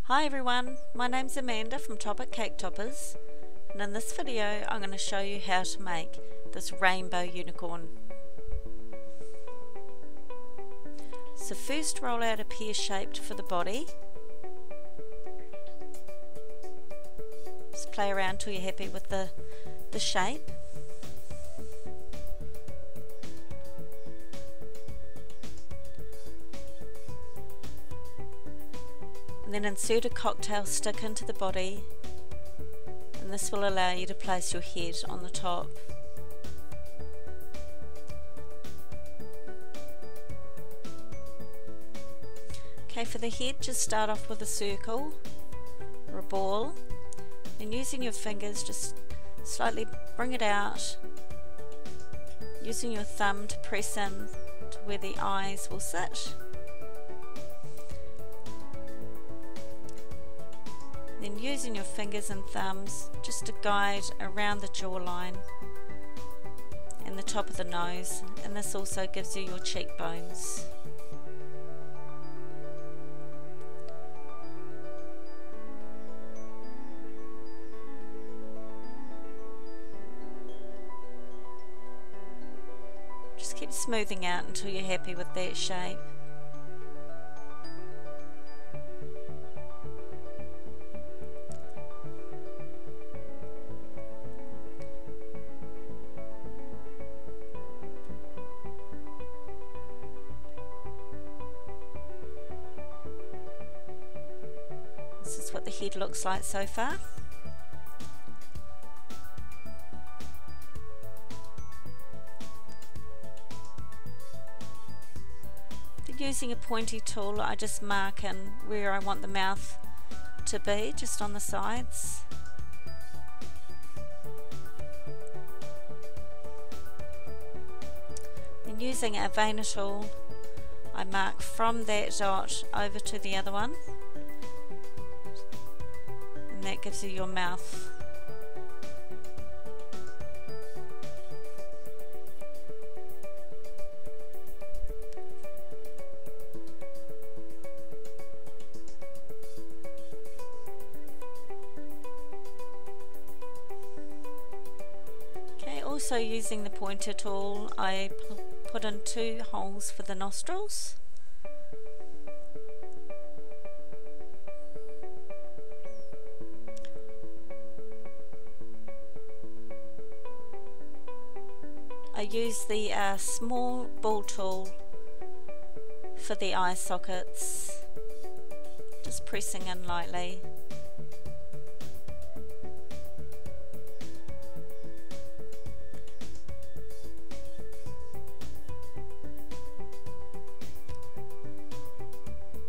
Hi everyone, my name's Amanda from Topic Cake Toppers, and in this video I'm going to show you how to make this rainbow unicorn. So first roll out a pear shaped for the body. Just play around till you're happy with the shape. And then insert a cocktail stick into the body, and this will allow you to place your head on the top. Okay, for the head, just start off with a circle or a ball, and using your fingers just slightly bring it out, using your thumb to press in to where the eyes will sit. Then using your fingers and thumbs just to guide around the jawline and the top of the nose, and this also gives you your cheekbones. Just keep smoothing out until you're happy with that shape. This is what the head looks like so far. Then using a pointy tool, I just mark in where I want the mouth to be, just on the sides. Then using a veiner tool, I mark from that dot over to the other one. And that gives you your mouth. Okay, also using the pointer tool, I put in 2 holes for the nostrils. I use the small ball tool for the eye sockets, just pressing in lightly.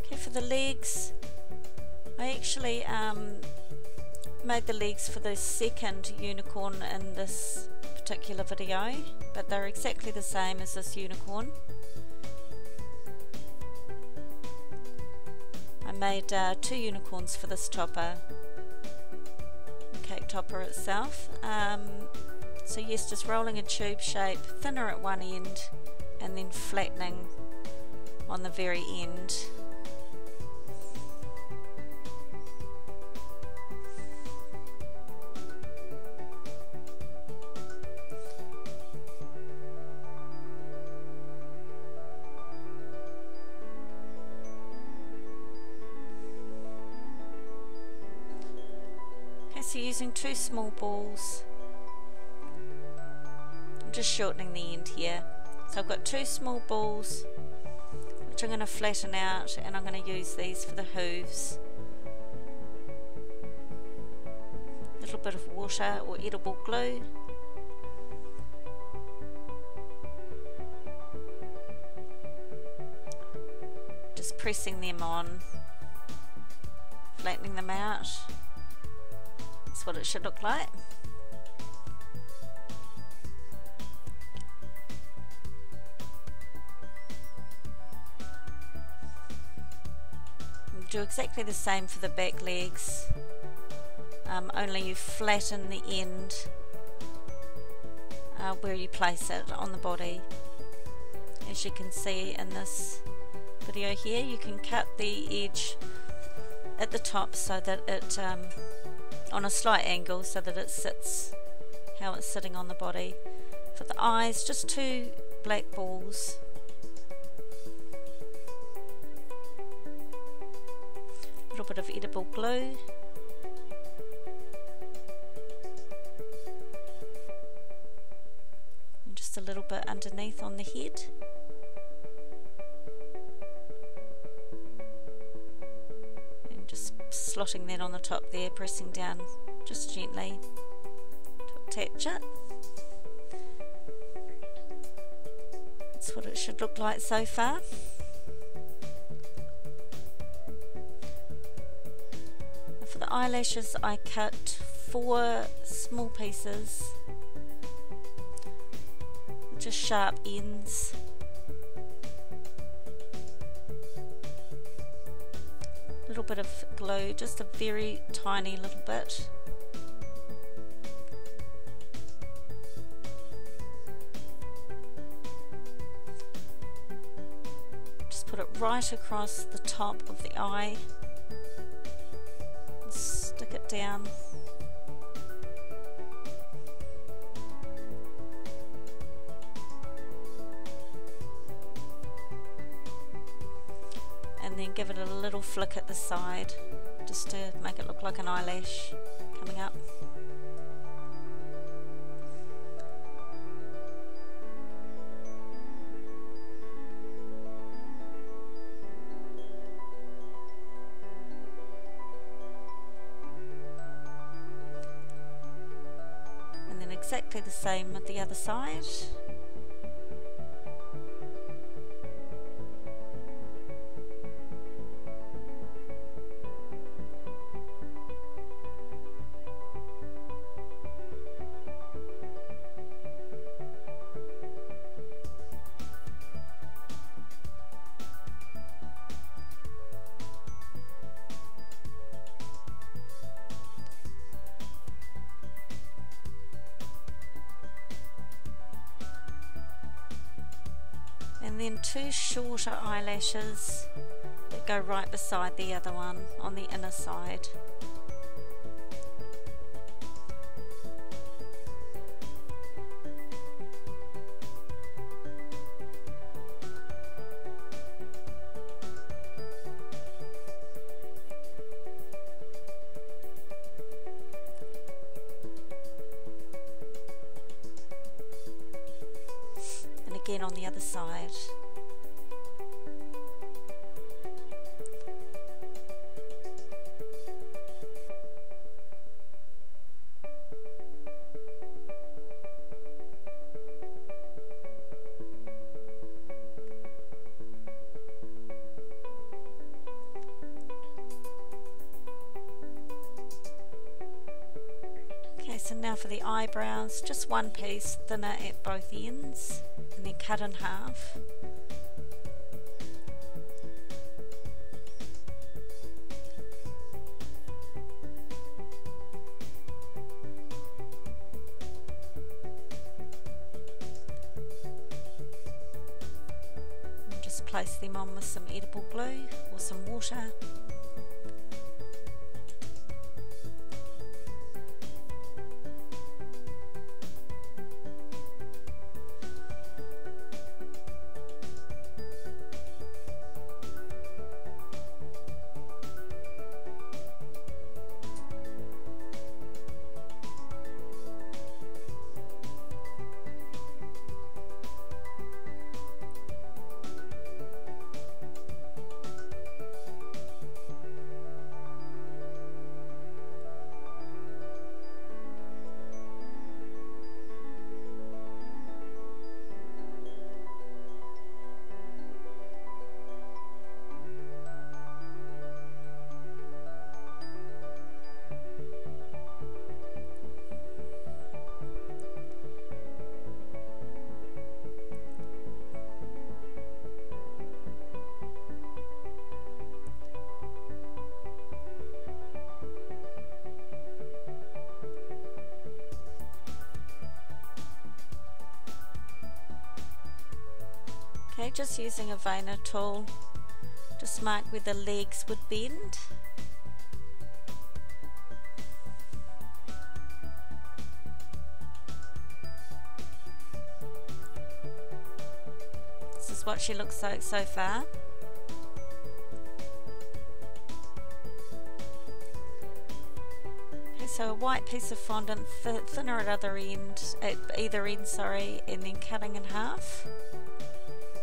Okay, for the legs, I actually made the legs for the second unicorn in this particular video, but they're exactly the same as this unicorn. I made 2 unicorns for this topper, the cake topper itself. So yes, just rolling a tube shape, thinner at one end and then flattening on the very end. So using 2 small balls, I'm just shortening the end here. So I've got 2 small balls which I'm going to flatten out, and I'm going to use these for the hooves. A little bit of water or edible glue. Just pressing them on, flattening them out. That's what it should look like. And do exactly the same for the back legs, only you flatten the end where you place it on the body. As you can see in this video here, you can cut the edge at the top so that it on a slight angle so that it sits how it's sitting on the body. For the eyes, just 2 black balls. A little bit of edible glue. And just a little bit underneath on the head. And just slotting that on the top there, pressing down just gently to attach it. That's what it should look like so far. For the eyelashes, I cut 4 small pieces, just sharp ends. A little bit of glue, just a very tiny little bit. Put it right across the top of the eye and stick it down. And then give it a little flick at the side just to make it look like an eyelash coming up. Exactly the same with the other side. And then 2 shorter eyelashes that go right beside the other one on the inner side. Again on the other side. Okay, so now for the eyebrows, just 1 piece, thinner at both ends. And then cut in half. And just place them on with some edible glue or some water. Okay, just using a veiner tool, just mark where the legs would bend what she looks like so far. Okay, so a white piece of fondant, thinner at either end, and then cutting in half.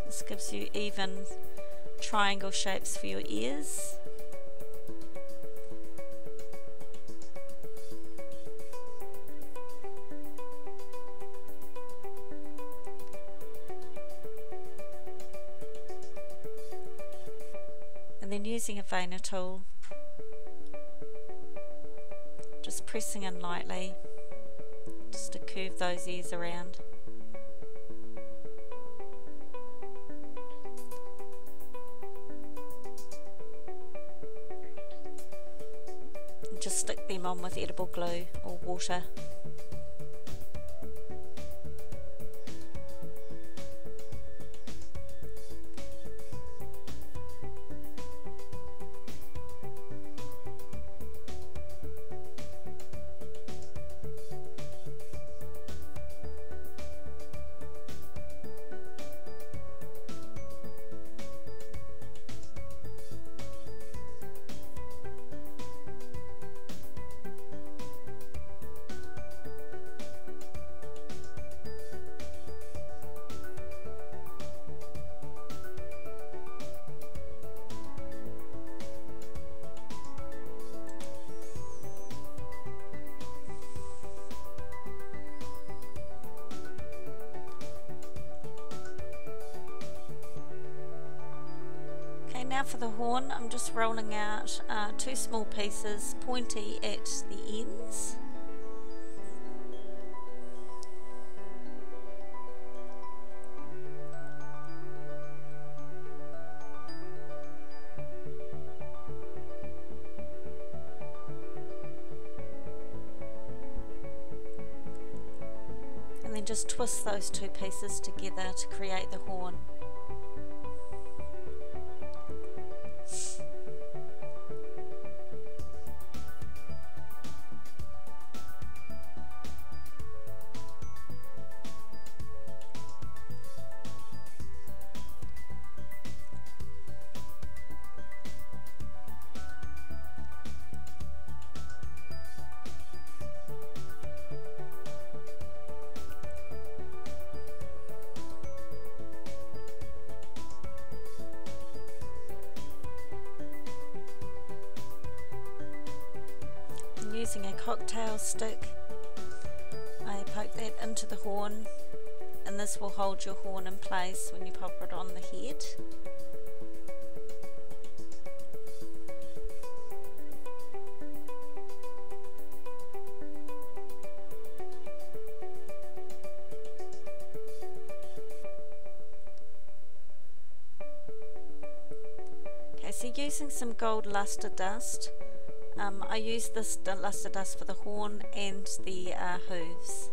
This gives you even triangle shapes for your ears. And then using a veiner tool, just pressing in lightly, just to curve those ears around. And just stick them on with edible glue or water. Now for the horn, I'm just rolling out 2 small pieces, pointy at the ends. And then just twist those 2 pieces together to create the horn. Using a cocktail stick, I poke that into the horn, and this will hold your horn in place when you pop it on the head. Okay, so using some gold lustre dust, I use this lustre dust for the horn and the hooves.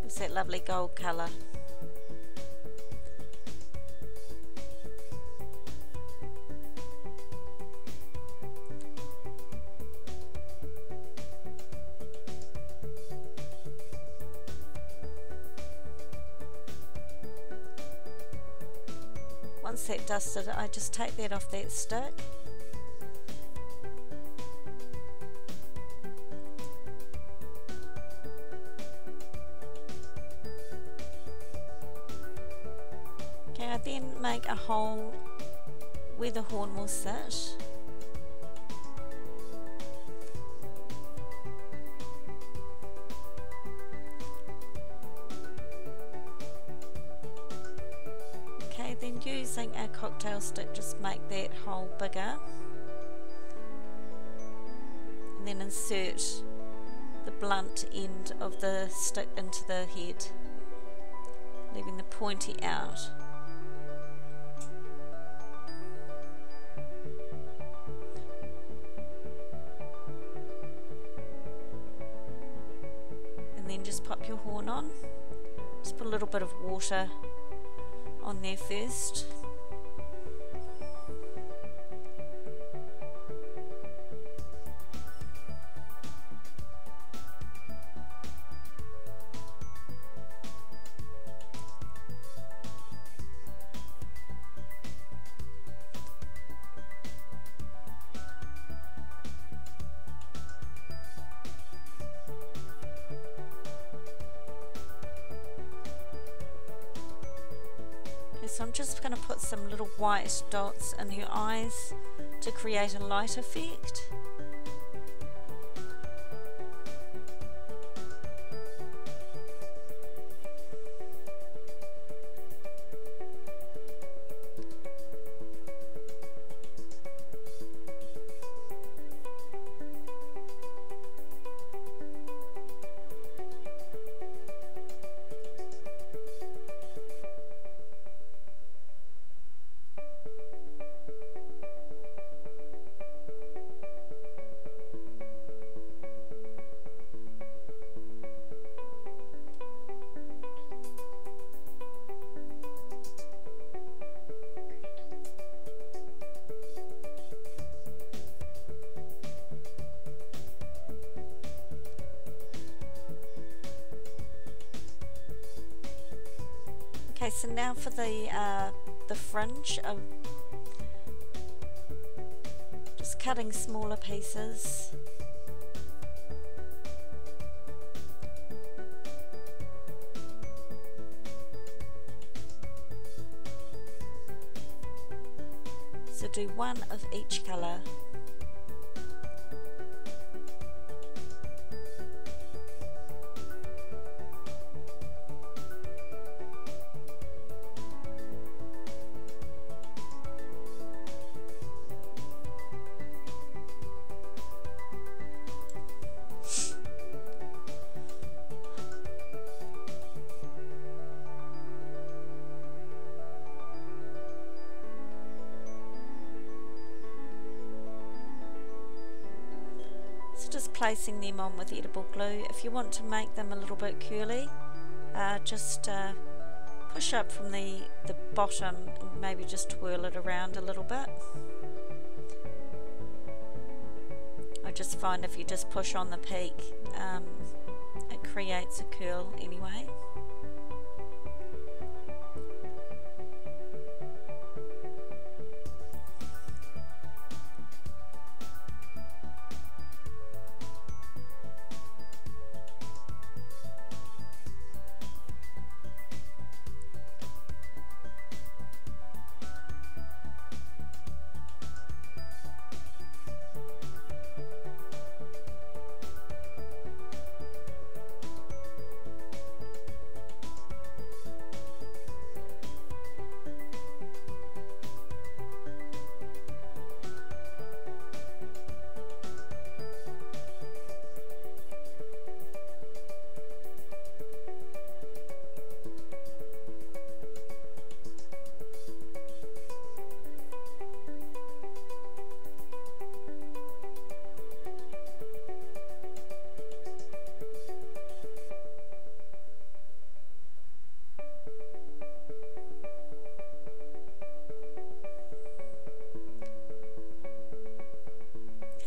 Gives that lovely gold colour. Once that dusted, I just take that off that stick. Okay, I then make a hole where the horn will sit. Then using a cocktail stick, just make that hole bigger, and then insert the blunt end of the stick into the head, leaving the pointy out. And then just pop your horn on. Just put a little bit of water on there first. some little white dots in her eyes to create a light effect. Okay, so now for the fringe, of just cutting smaller pieces. So do one of each colour. Just placing them on with edible glue. If you want to make them a little bit curly, just push up from the bottom and maybe just twirl it around a little bit. I just find if you just push on the peak, it creates a curl anyway.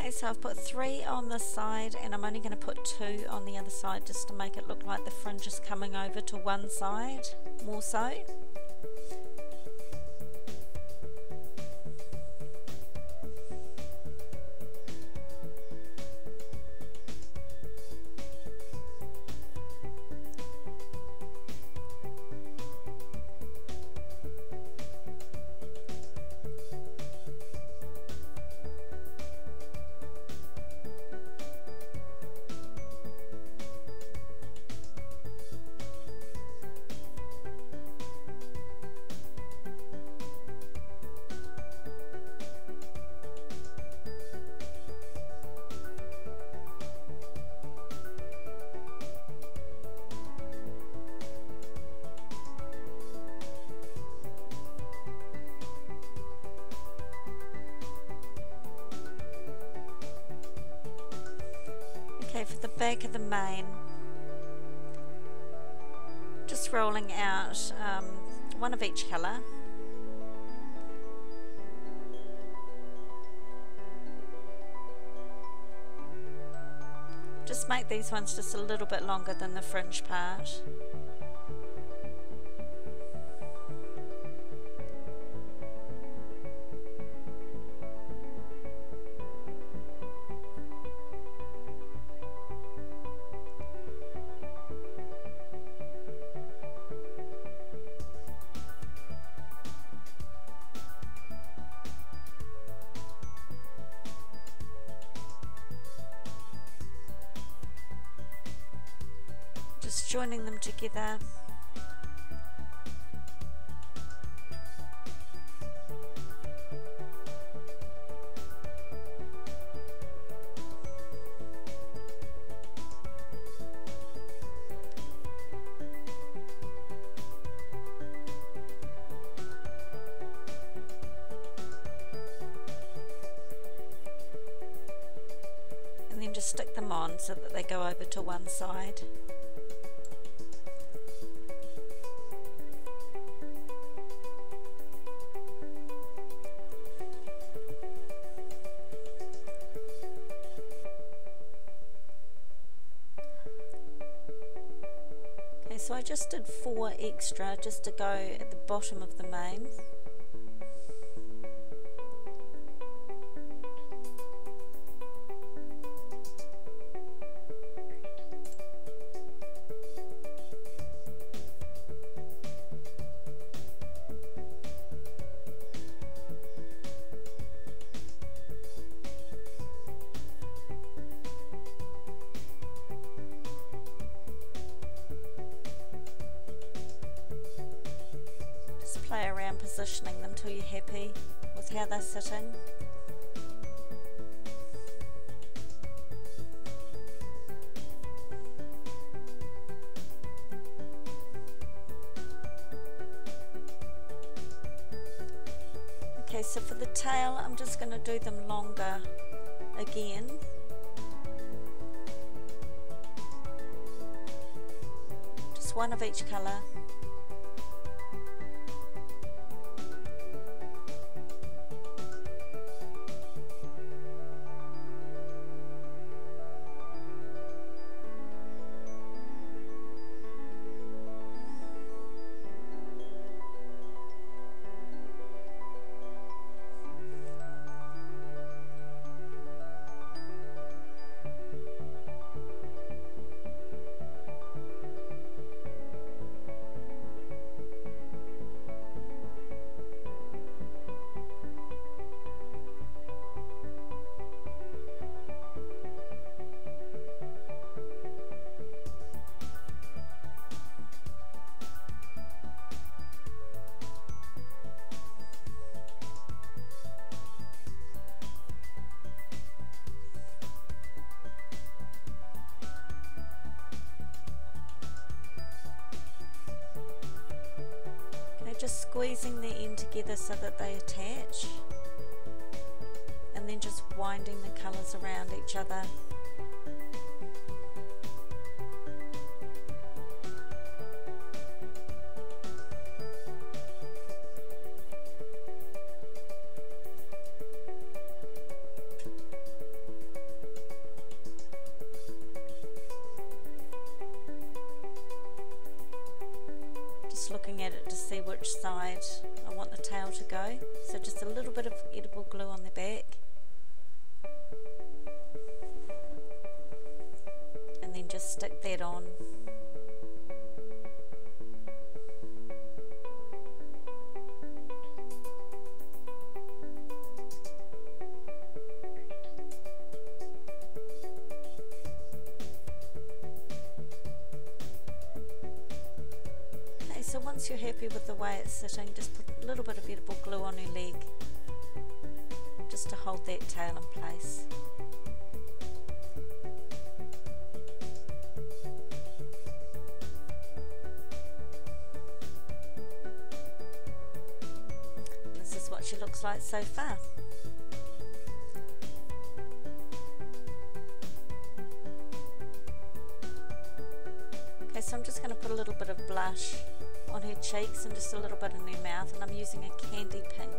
So I've put 3 on this side and I'm only going to put 2 on the other side just to make it look like the fringe is coming over to one side more so. For the back of the mane, just rolling out one of each colour. Just make these ones just a little bit longer than the fringe part. Just joining them together. And then just stick them on so that they go over to one side. Okay, so I just did 4 extra just to go at the bottom of the mane. Play around positioning them till you're happy with how they're sitting. Okay, so for the tail I'm just going to do them longer again. Just one of each colour. Just squeezing the end together so that they attach, and then just winding the colours around each other. Looking at it to see which side I want the tail to go, so just a little bit of edible glue on the back, and then just stick that on. So once you're happy with the way it's sitting, just put a little bit of edible glue on your leg just to hold that tail in place. This is what she looks like so far. Okay, so I'm just going to put a little bit of blush on her cheeks and just a little bit in her mouth, and I'm using a candy pink.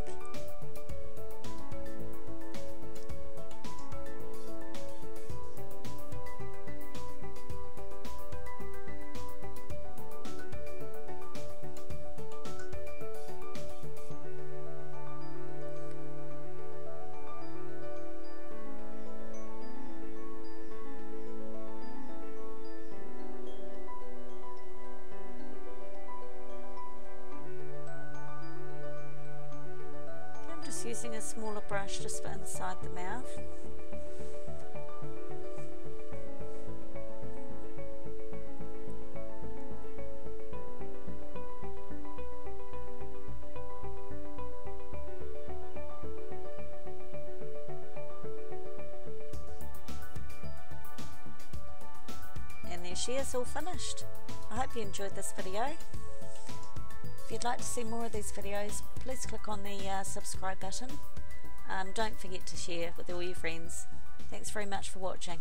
Using a smaller brush just for inside the mouth. there she is, all finished. I hope you enjoyed this video. If you'd like to see more of these videos, please click on the subscribe button. Don't forget to share with all your friends. Thanks very much for watching.